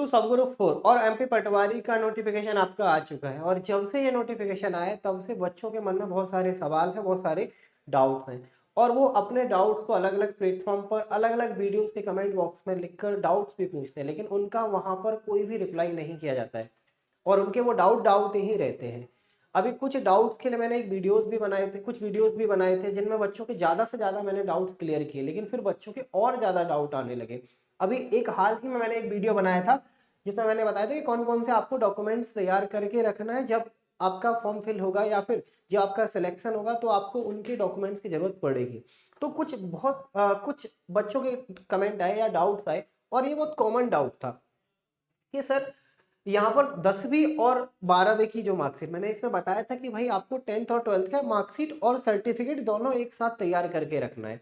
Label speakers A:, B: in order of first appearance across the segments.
A: सब ग्रुप 4 और एमपी पटवारी का नोटिफिकेशन आपका आ चुका है। और जब से ये नोटिफिकेशन आया तब से बच्चों के मन में बहुत सारे सवाल हैं, बहुत सारे डाउट्स हैं, और वो अपने डाउट्स को अलग अलग प्लेटफॉर्म पर अलग अलग वीडियोस के कमेंट बॉक्स में लिखकर डाउट्स भी पूछते हैं, लेकिन उनका वहाँ पर कोई भी रिप्लाई नहीं किया जाता है और उनके वो डाउट डाउट ही रहते हैं। अभी कुछ डाउट्स के लिए मैंने एक वीडियोस भी बनाए थे, कुछ वीडियोस भी बनाए थे जिनमें बच्चों के ज़्यादा से ज़्यादा मैंने डाउट्स क्लियर किए, लेकिन फिर बच्चों के और ज़्यादा डाउट आने लगे। अभी एक हाल ही में मैंने एक वीडियो बनाया था जिसमें मैंने बताया था कि कौन कौन से आपको डॉक्यूमेंट्स तैयार करके रखना है जब आपका फॉर्म फिल होगा या फिर जब आपका सिलेक्शन होगा तो आपको उनके डॉक्यूमेंट्स की जरूरत पड़ेगी। तो कुछ बच्चों के कमेंट आए या डाउट्स आए, और ये बहुत कॉमन डाउट था कि सर यहाँ पर 10वीं और 12वीं की जो मार्कशीट, मैंने इसमें बताया था कि भाई आपको 10th और 12th का मार्कशीट और सर्टिफिकेट दोनों एक साथ तैयार करके रखना है।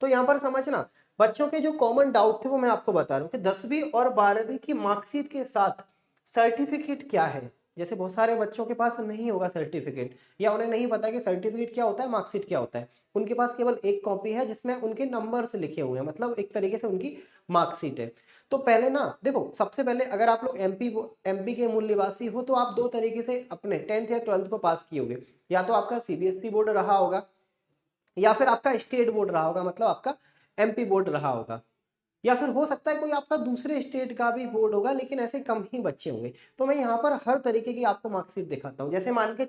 A: तो यहाँ पर समझना, बच्चों के जो कॉमन डाउट थे वो मैं आपको बता रहा हूँ कि 10वीं और 12वीं की मार्कशीट के साथ सर्टिफिकेट क्या है। जैसे बहुत सारे बच्चों के पास नहीं होगा सर्टिफिकेट, या उन्हें नहीं पता कि सर्टिफिकेट क्या होता है, मार्कशीट क्या होता है। उनके पास केवल एक कॉपी है जिसमें उनके नंबर्स लिखे हुए हैं, मतलब एक तरीके से उनकी मार्कशीट है। तो पहले ना देखो, सबसे पहले अगर आप लोग एमपी के मूल निवासी हो तो आप दो तरीके से अपने 10th या 12th को पास किए होगे। या तो आपका सीबीएसई बोर्ड रहा होगा या फिर आपका स्टेट बोर्ड रहा होगा, मतलब आपका एमपी बोर्ड रहा होगा, या फिर हो सकता है कोई आपका दूसरे स्टेट का भी बोर्ड होगा, लेकिन ऐसे कम ही बच्चे होंगे। तो मैं यहाँ पर हर तरीके की आपको मार्कशीट दिखाता हूँ। जैसे मान के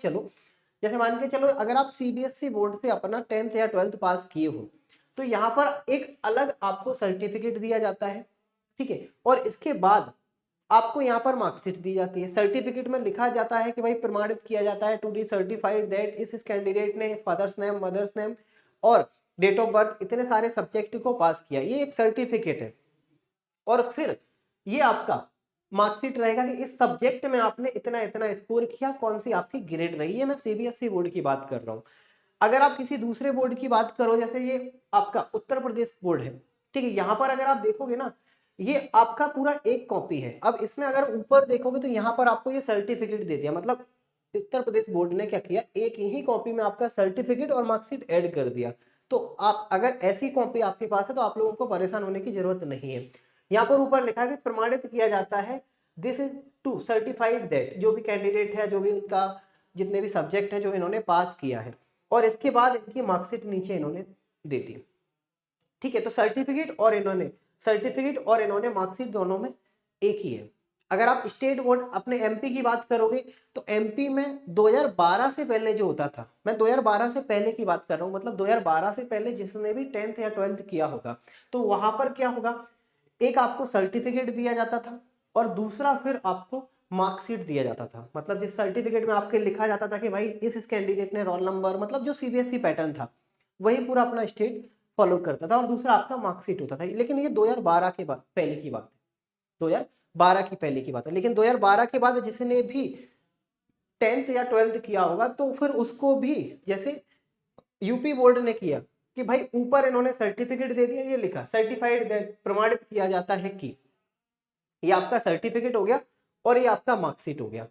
A: चलो अगर आप सीबीएसई बोर्ड से अपना 10th या 12th पास किए हो तो यहाँ पर एक अलग आपको सर्टिफिकेट दिया जाता है, ठीक है। और इसके बाद आपको यहाँ पर मार्कशीट दी जाती है। सर्टिफिकेट में लिखा जाता है कि भाई प्रमाणित किया जाता है टू बी सर्टिफाइड दैट इस कैंडिडेट ने फादर्स नेम, मदर्स नेम और डेट ऑफ बर्थ इतने सारे सब्जेक्ट को पास किया, ये एक सर्टिफिकेट है। और फिर ये आपका मार्कशीट रहेगा कि इस सब्जेक्ट में आपने इतना इतना स्कोर किया, कौन सी आपकी ग्रेड रही है। मैं सीबीएसई बोर्ड की बात कर रहा हूँ। अगर आप किसी दूसरे बोर्ड की बात करो, जैसे ये आपका उत्तर प्रदेश बोर्ड है, ठीक है, यहाँ पर अगर आप देखोगे ना, ये आपका पूरा एक कॉपी है। अब इसमें अगर ऊपर देखोगे तो यहाँ पर आपको ये सर्टिफिकेट दे दिया, मतलब उत्तर प्रदेश बोर्ड ने क्या किया, एक ही कॉपी में आपका सर्टिफिकेट और मार्कशीट ऐड कर दिया। तो आप अगर ऐसी कॉपी आपके पास है तो आप लोगों को परेशान होने की जरूरत नहीं है। यहाँ पर ऊपर लिखा है कि प्रमाणित किया जाता है this is to certified that, जो भी कैंडिडेट है, जो भी उनका जितने भी सब्जेक्ट है जो इन्होंने पास किया है, और इसके बाद इनकी मार्कशीट नीचे इन्होंने दे दी, ठीक है। तो सर्टिफिकेट और इन्होंने मार्कशीट दोनों में एक ही है। अगर आप स्टेट बोर्ड अपने एमपी की बात करोगे तो एमपी में 2012 से पहले जो होता था, मैं 2012 से पहले की बात कर रहा हूँ, मतलब 2012 से पहले जिसने भी 10th या 12th किया होगा, तो वहां पर क्या होगा, एक आपको सर्टिफिकेट दिया जाता था और दूसरा फिर आपको मार्कशीट दिया जाता था। मतलब जिस सर्टिफिकेट में आपके लिखा जाता था कि भाई इस कैंडिडेट ने रोल नंबर, मतलब जो सीबीएसई पैटर्न था वही पूरा अपना स्टेट फॉलो करता था, और दूसरा आपका मार्कशीट होता था। लेकिन ये 2012 के बाद पहले की बात है, 2012 की पहले की बात है। लेकिन 2012 के बाद जिसने भी 10th या 12th किया होगा तो फिर उसको भी जैसे यूपी बोर्ड ने किया कि भाई ऊपर इन्होंने सर्टिफिकेट दे दिया, ये लिखा सर्टिफाइड, प्रमाणित किया जाता है कि ये आपका सर्टिफिकेट हो गया और ये आपका मार्कशीट हो गया।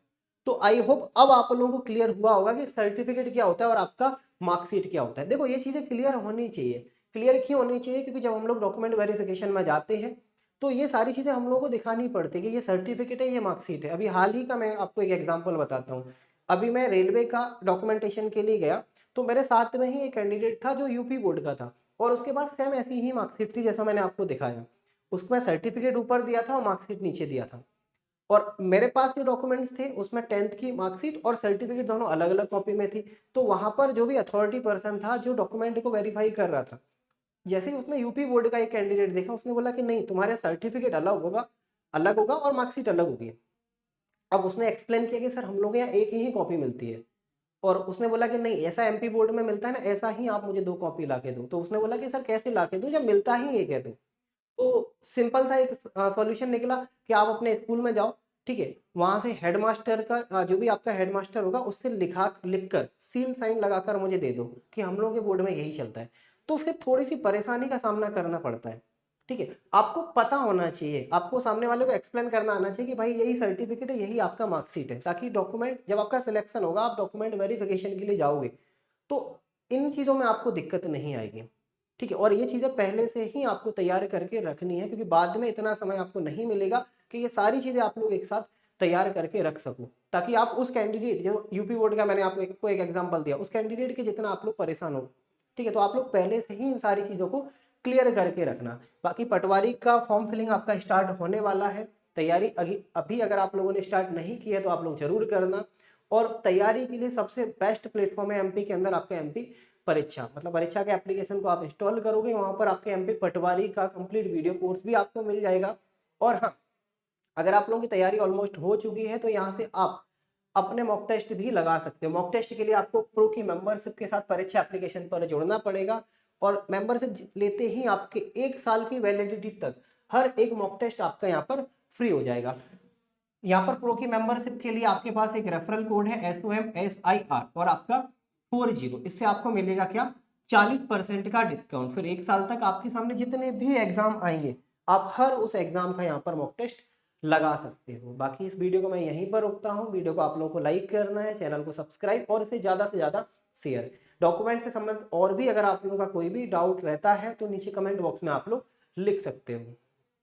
A: तो आई होप अब आप लोगों को क्लियर हुआ होगा कि सर्टिफिकेट क्या होता है और आपका मार्कशीट क्या होता है। देखो ये चीजें क्लियर होनी चाहिए। क्लियर क्यों होनी चाहिए, क्योंकि जब हम लोग डॉक्यूमेंट वेरिफिकेशन में जाते हैं तो ये सारी चीजें हम लोगों को दिखानी पड़ती है कि ये सर्टिफिकेट है, ये मार्कशीट है। अभी हाल ही का मैं आपको एक एग्जाम्पल बताता हूँ। अभी मैं रेलवे का डॉक्यूमेंटेशन के लिए गया तो मेरे साथ में ही एक कैंडिडेट था जो यूपी बोर्ड का था, और उसके पास सेम ऐसी ही मार्कशीट थी जैसा मैंने आपको दिखाया। उसमें सर्टिफिकेट ऊपर दिया था और मार्कशीट नीचे दिया था। और मेरे पास जो डॉक्यूमेंट्स थे उसमें 10th की मार्कशीट और सर्टिफिकेट दोनों अलग अलग कॉपी में थी। तो वहां पर जो भी अथॉरिटी पर्सन था जो डॉक्यूमेंट को वेरीफाई कर रहा था, जैसे ही उसने यूपी बोर्ड का एक कैंडिडेट देखा उसने बोला कि नहीं, तुम्हारे सर्टिफिकेट अलग होगा और मार्कशीट अलग होगी। अब उसने एक्सप्लेन किया कि सर हम लोग यहाँ एक ही कॉपी मिलती है, और उसने बोला कि नहीं, ऐसा एमपी बोर्ड में मिलता है ना, ऐसा ही आप मुझे 2 कॉपी ला के दो। तो उसने बोला कि सर कैसे ला के दूं जब मिलता ही एक है। तो सिंपल सा एक सॉल्यूशन निकला कि आप अपने स्कूल में जाओ, ठीक है, वहां से हेडमास्टर का जो भी आपका हेडमास्टर होगा उससे लिखकर सील साइन लगाकर मुझे दे दो कि हम लोगों के बोर्ड में यही चलता है। तो फिर थोड़ी सी परेशानी का सामना करना पड़ता है, ठीक है। आपको पता होना चाहिए, आपको सामने वाले को एक्सप्लेन करना आना चाहिए कि भाई यही सर्टिफिकेट है, यही आपका मार्कशीट है, ताकि डॉक्यूमेंट जब आपका सिलेक्शन होगा, आप डॉक्यूमेंट वेरिफिकेशन के लिए जाओगे तो इन चीज़ों में आपको दिक्कत नहीं आएगी, ठीक है। और ये चीज़ें पहले से ही आपको तैयार करके रखनी है, क्योंकि बाद में इतना समय आपको नहीं मिलेगा कि ये सारी चीज़ें आप लोग एक साथ तैयार करके रख सको, ताकि आप उस कैंडिडेट जो यूपी बोर्ड का मैंने आपको एक एग्जांपल दिया, उस कैंडिडेट के जितना आप लोग परेशान हो, ठीक है। तो आप लोग पहले से ही इन सारी चीज़ों को क्लियर करके रखना। बाकी पटवारी का फॉर्म फिलिंग आपका स्टार्ट होने वाला है, तैयारी अभी अगर आप लोगों ने स्टार्ट नहीं की है तो आप लोग जरूर करना। और तैयारी के लिए सबसे बेस्ट प्लेटफॉर्म है एमपी के अंदर आपका एमपी परीक्षा, मतलब परीक्षा के एप्लीकेशन को आप इंस्टॉल करोगे, वहां पर आपके एमपी पटवारी का कंप्लीट वीडियो कोर्स भी आपको मिल जाएगा। और हाँ, अगर आप लोगों की तैयारी ऑलमोस्ट हो चुकी है तो यहाँ से आप अपने मॉक टेस्ट भी लगा सकते हो। मॉक टेस्ट के लिए आपको प्रो की मेंबरशिप के साथ परीक्षा एप्लीकेशन पर जुड़ना पड़ेगा, और मेंबरशिप लेते ही आपके 1 साल की वैलिडिटी तक हर एक मॉक टेस्ट आपका यहाँ पर फ्री हो जाएगा। यहाँ पर प्रो की मेंबरशिप के लिए आपके पास एक रेफरल कोड है SOMSIR और आपका 40, इससे आपको मिलेगा क्या 40% का डिस्काउंट। फिर 1 साल तक आपके सामने जितने भी एग्जाम आएंगे आप हर उस एग्जाम का यहाँ पर मॉक टेस्ट लगा सकते हो। बाकी इस वीडियो को मैं यहीं पर रोकता हूँ। वीडियो को आप लोगों को लाइक करना है, चैनल को सब्सक्राइब और इसे ज़्यादा से ज़्यादा शेयर। डॉक्यूमेंट से संबंधित और भी अगर आप लोगों का कोई भी डाउट रहता है तो नीचे कमेंट बॉक्स में आप लोग लिख सकते हो।